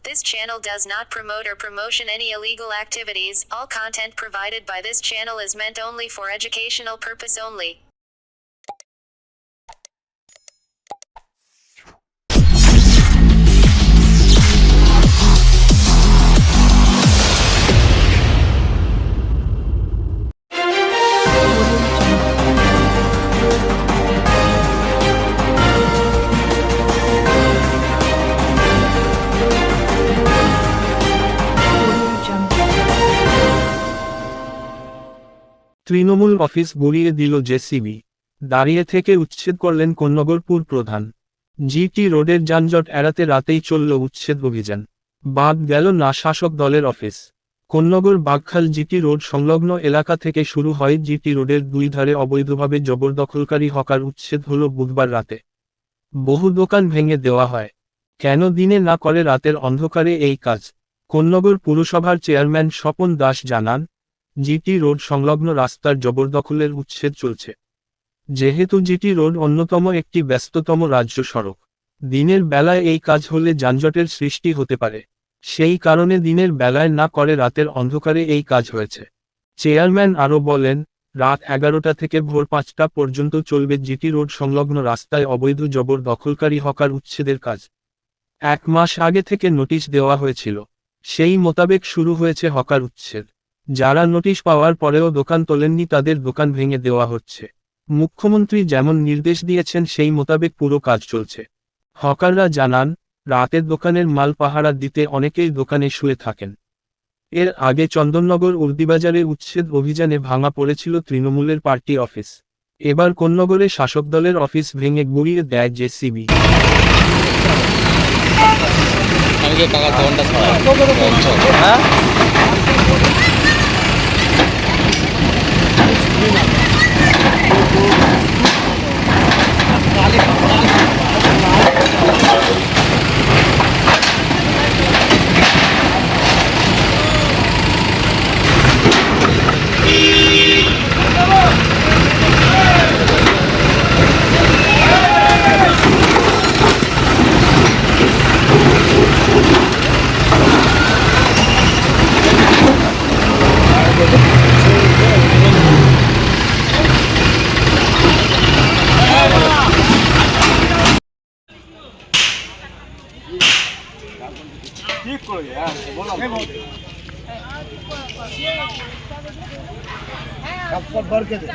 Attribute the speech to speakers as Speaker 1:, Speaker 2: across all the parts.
Speaker 1: This channel does not promote or promotion any illegal activities. All content provided by this channel is meant only for educational purpose only.
Speaker 2: Trinamool office গুড়িয়ে দিল JCB, দাঁড়িয়ে থেকে উচ্ছেদ করলেন কোন্নগরপুর প্রধান। GT রোডের যানজট এড়াতে রাতেই চলল উচ্ছেদ অভিযান। বাদ গেল না শাসক দলের অফিস। কোন্নগর বাগখাল জিটি রোড সংলগ্ন এলাকা থেকে শুরু হয় জিটি রোডের দুই ধারে অবৈধভাবে জবরদখলকারী হকার উচ্ছেদ হল বুধবার রাতে। বহু দোকান ভেঙে দেওয়া হয়। কেন দিনে না করে রাতের অন্ধকারে এই কাজ? কোন্নগর পুরসভার চেয়ারম্যান স্বপন দাস জানান, জিটি রোড সংলগ্ন রাস্তার জবরদখলের উচ্ছেদ চলছে। যেহেতু জিটি রোড অন্যতম একটি ব্যস্ততম রাজ্য সড়ক, দিনের বেলায় এই কাজ হলে যানজটের সৃষ্টি হতে পারে। সেই কারণে দিনের বেলায় না করে রাতের অন্ধকারে এই কাজ হয়েছে। চেয়ারম্যান আরও বলেন, রাত 11টা থেকে ভোর 5টা পর্যন্ত চলবে জিটি রোড সংলগ্ন রাস্তায় অবৈধ জবরদখলকারী হকার উচ্ছেদের কাজ। 1 মাস আগে থেকে নোটিশ দেওয়া হয়েছিল, সেই মোতাবেক শুরু হয়েছে হকার উচ্ছেদ। যারা নোটিশ পাওয়ার পরেও দোকান তোলেননি তাদের দোকান ভেঙে দেওয়া হচ্ছে। মুখ্যমন্ত্রী যেমন নির্দেশ দিয়েছেন সেই মোতাবেক পুরো কাজ চলছে। হকাররা জানান, রাতের দোকানের মাল পাহারা দিতে অনেকেই দোকানে শুয়ে থাকেন। এর আগে চন্দননগর উর্দিবাজারে উচ্ছেদ অভিযানে ভাঙা পড়েছিল তৃণমূলের পার্টি অফিস। এবার কোন্নগরে শাসক দলের অফিস ভেঙে গুড়িয়ে দেয় জেসিবি।
Speaker 3: भर के दे।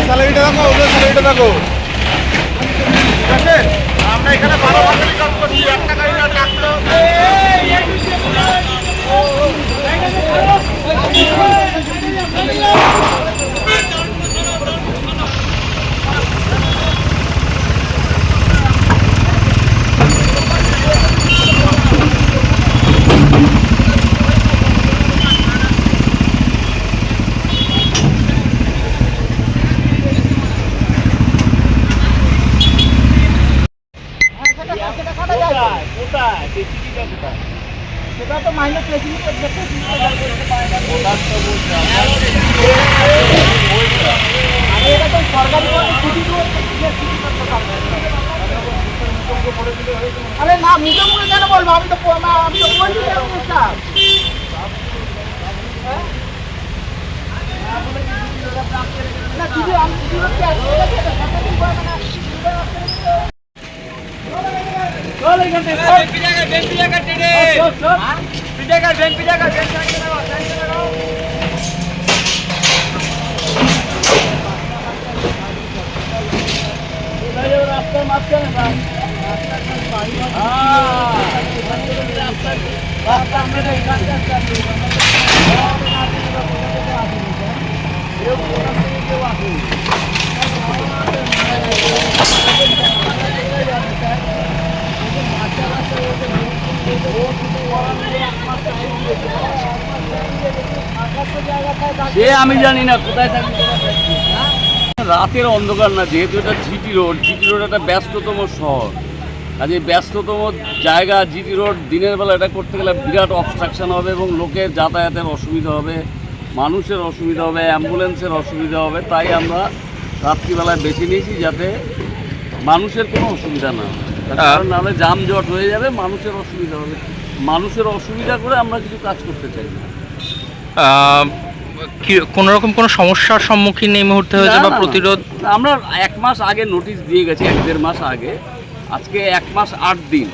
Speaker 3: স্যালারিটা রাখো, ওদের স্যালারিটা রাখো। ঠিক আছে, আমরা এখানে 12 বছরই কাজ করছি, একটা গাড়ি না ডাকলো। আরে না মুখে মুখে কেন বলবো, আমি তো বলছি স্যার। না কিছু আমি রাস্তার মাঝখানে রাস্তা
Speaker 4: সে আমি জানি না কোথায় থাকি। রাতের অন্ধকার না, যেহেতু এটা জিটি রোড একটা ব্যস্ততম শহর, কাজে ব্যস্ততম জায়গা জিটি রোড, দিনের বেলা এটা করতে গেলে বিরাট অবস্ট্রাকশন হবে এবং লোকের যাতায়াতের অসুবিধা হবে, মানুষের অসুবিধা হবে, অ্যাম্বুলেন্সের অসুবিধা হবে। তাই আমরা রাত্রিবেলায় বেছে নিয়েছি যাতে মানুষের কোনো অসুবিধা না হয়, কারণ নাহলে যানজট হয়ে যাবে, মানুষের অসুবিধা হবে। মানুষের অসুবিধা করে আমরা কিছু কাজ করতে চাই না।
Speaker 5: কোনো রকম কোনো সমস্যার সম্মুখীন এই মুহূর্তে হয়েছে বা প্রতিরোধ?
Speaker 4: আমরা 1 মাস আগে নোটিশ দিয়ে গেছি, 1-1.5 মাস আগে। আজকে 1 মাস 8 দিন,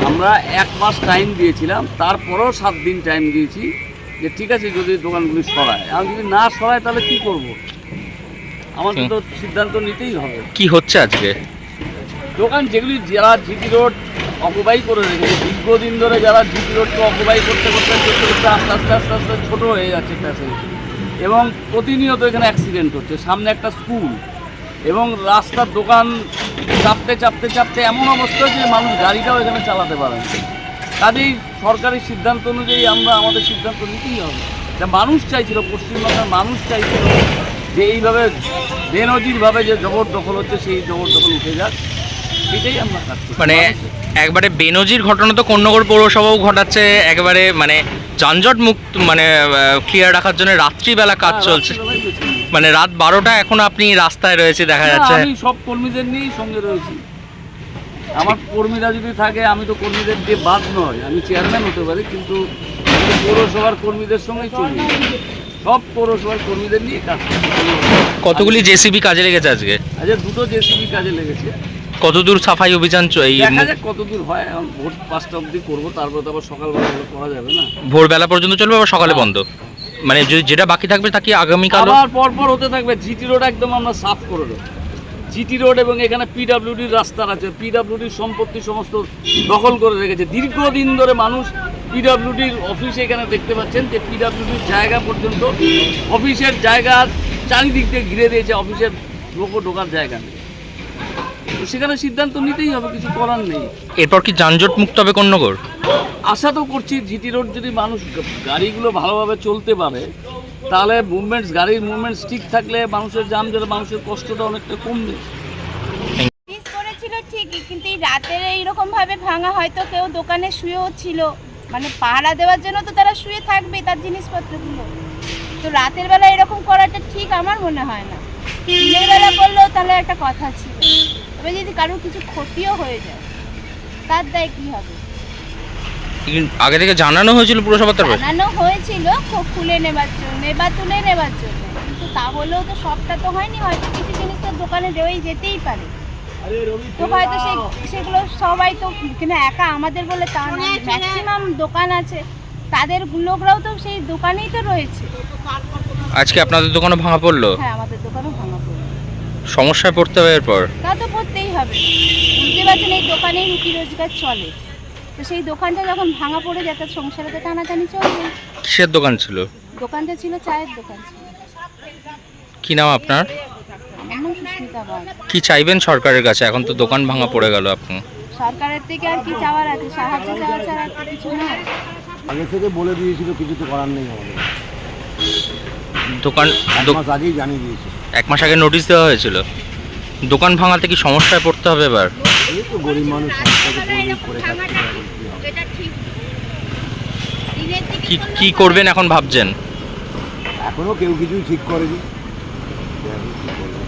Speaker 4: আমরা 1 মাস টাইম দিয়েছিলাম, তারপরেও 7 দিন টাইম দিয়েছি যে ঠিক আছে যদি দোকানগুলি সরায়। আর যদি না সরায় তাহলে কি করব, আমাদের তো সিদ্ধান্ত নিতেই হবে।
Speaker 5: কি হচ্ছে আজকে?
Speaker 4: দোকান যেগুলি যারা জিটি রোড অকুপাই করে রেখেছে দীর্ঘদিন ধরে, যারা জিটি রোডকে অকুপাই করতে করতে আস্তে আস্তে আস্তে আস্তে ছোটো হয়ে যাচ্ছে প্যাসেজ, এবং প্রতিনিয়ত এখানে অ্যাক্সিডেন্ট হচ্ছে। সামনে একটা স্কুল এবং রাস্তার দোকান চাপতে চাপতে চাপতে এমন অবস্থা যে মানুষ গাড়িটাও এখানে চালাতে পারে না। কাজেই সরকারি সিদ্ধান্ত অনুযায়ী আমরা আমাদের সিদ্ধান্ত নিতেই হবে। যা মানুষ চাইছিল, পশ্চিমবঙ্গের মানুষ চাইছিল যে এইভাবে বেনজিরভাবে যে জবরদখল হচ্ছে সেই জবরদখল উঠে যাক, সেটাই আমরা কাজ করছি।
Speaker 5: মানে একবারে বেনজির ঘটনা তো কোন্নগর পৌরসভাও ঘটাচ্ছে, একেবারে মানে যানজট মুক্ত মানে ক্লিয়ার রাখার জন্য রাত্রিবেলা কাজ চলছে। মানে রাত 12টা এখন আপনি রাস্তায় রয়েছে দেখা যাচ্ছে।
Speaker 4: আমি সব কর্মীদের নিয়েই সঙ্গে রয়েছি। আমার কর্মীরা যদি থাকে, আমি তো কর্মীদের দিয়ে বাদ নয়, আমি চেয়ারম্যান হতে পারি, কিন্তু পৌরসভার কর্মীদের সঙ্গেই চলি। সব পৌরসভার কর্মীদের নিয়ে কাজ করছি।
Speaker 5: কতগুলি জেসিবি কাজে লেগেছে আজকে?
Speaker 4: আজকে 2টো জেসিবি কাজে লেগেছে।
Speaker 5: কতদূর সাফাই অভিযান
Speaker 4: দেখা যাক কতদূর হয়। এখন ভোর 5টা অবধি করবো, তারপর তো আবার সকালবেলা করা যাবে না।
Speaker 5: ভোরবেলা পর্যন্ত চলবে আবার সকালে বন্ধ? মানে যেটা বাকি থাকবে তা কি আগামীকাল
Speaker 4: আবার পরপর হতে থাকবে? জিটি রোড একদম আমরা সাফ করে দেবো। জিটি রোড এবং এখানে পিডাব্লিউডির রাস্তা আছে, পিডাব্লিউডির সম্পত্তি সমস্ত দখল করে রেখেছে। দীর্ঘদিন ধরে মানুষ পিডাব্লিউডির অফিসে এখানে দেখতে পাচ্ছেন যে পিডাব্লিউডির জায়গা পর্যন্ত, অফিসের জায়গা চারিদিক দিয়ে ঘিরে দিয়েছে, অফিসের লোকও ঢোকার জায়গা নেই। তো সেখানে সিদ্ধান্ত নিতেই হবে, কিছু করার নেই।
Speaker 5: এরপর কি যানজট মুক্ত হবে কোন্নগর?
Speaker 4: আশা তো করছি জিটি রোড যদি মানুষ গাড়িগুলো ভালোভাবে চলতে পারে, তাহলে মুভমেন্টস, গাড়ির মুভমেন্টস ঠিক থাকলে মানুষের যানজটে মানুষের কষ্টটা অনেকটা কমবে।
Speaker 6: করেছিল ঠিকই, কিন্তু এই রাতের এইরকম ভাবে ভাঙা, হয়তো কেউ দোকানে শুয়েও ছিল, মানে পাহারা দেওয়ার জন্য তো তারা শুয়ে থাকবে তার জিনিসপত্রগুলো। তো রাতের বেলা এরকম করাটা ঠিক আমার মনে হয় না। দিনের বেলা করলেও তাহলে একটা কথা ছিল। তবে যদি কারোর কিছু ক্ষতিও হয়ে যায়, তার দায় কি হবে?
Speaker 5: আগে থেকে জানানো হয়েছিল পুরসভা তরফে?
Speaker 6: জানানো হয়েছিল খুলে নেবার জন্য বা তুলে নেবার জন্য, কিন্তু তা হলেও তো সবটা তো হয়নি। হয়তো কিছু জিনিস তো দোকানে রয়ে যেতেই পারে, তো হয়তো সেগুলো সবাই তো কিন্তু একা আমাদের বলে তা না, ম্যাক্সিমাম দোকান আছে, তাদের লোকরাও তো সেই দোকানেই তো রয়েছে।
Speaker 5: আজকে আপনাদের দোকানও ভাঙা পড়লো?
Speaker 6: হ্যাঁ, আমাদের দোকানও ভাঙা পড়লো।
Speaker 5: সমস্যায় পড়তে হবে এরপর?
Speaker 6: তা তো পড়তেই হবে, বুঝতে পারছেন এই দোকানেই রুটি রোজগার চলে। তো সেই দোকানটা যখন ভাঙা পড়ে যায়, তার সংসারে তো টানাটানি চলবে।
Speaker 5: কিসের দোকান ছিল?
Speaker 6: দোকানটা ছিল চায়ের দোকান ছিল।
Speaker 5: কি নাম আপনার?
Speaker 6: আমার নাম সুস্মিতা বাগ।
Speaker 5: কি চাইবেন সরকারের কাছে? এখন তো দোকান ভাঙা পড়ে গেল, আপনি
Speaker 6: সরকারের থেকে আর কি চাওয়ার আছে? সাহায্য চাওয়া ছাড়া আর তো কিছু না।
Speaker 3: আগে থেকে বলে দিয়েছিল কিছু তো করার নেই আমাদের।
Speaker 5: দোকান
Speaker 3: 1 মাস আগেই জানিয়ে দিয়েছে।
Speaker 5: 1 মাস আগে নোটিশ দেওয়া হয়েছিল। দোকান ভাঙাতে কি সমস্যায় পড়তে হবে এবার?
Speaker 3: এই তো গরিব মানুষ, সংস্থাকে করে থাকতে হবে।
Speaker 6: এটা ঠিক
Speaker 5: কি কি করবেন এখন ভাবছেন?
Speaker 7: এখনো কেউ কিছুই ঠিক করেনি। এখন কি করবে?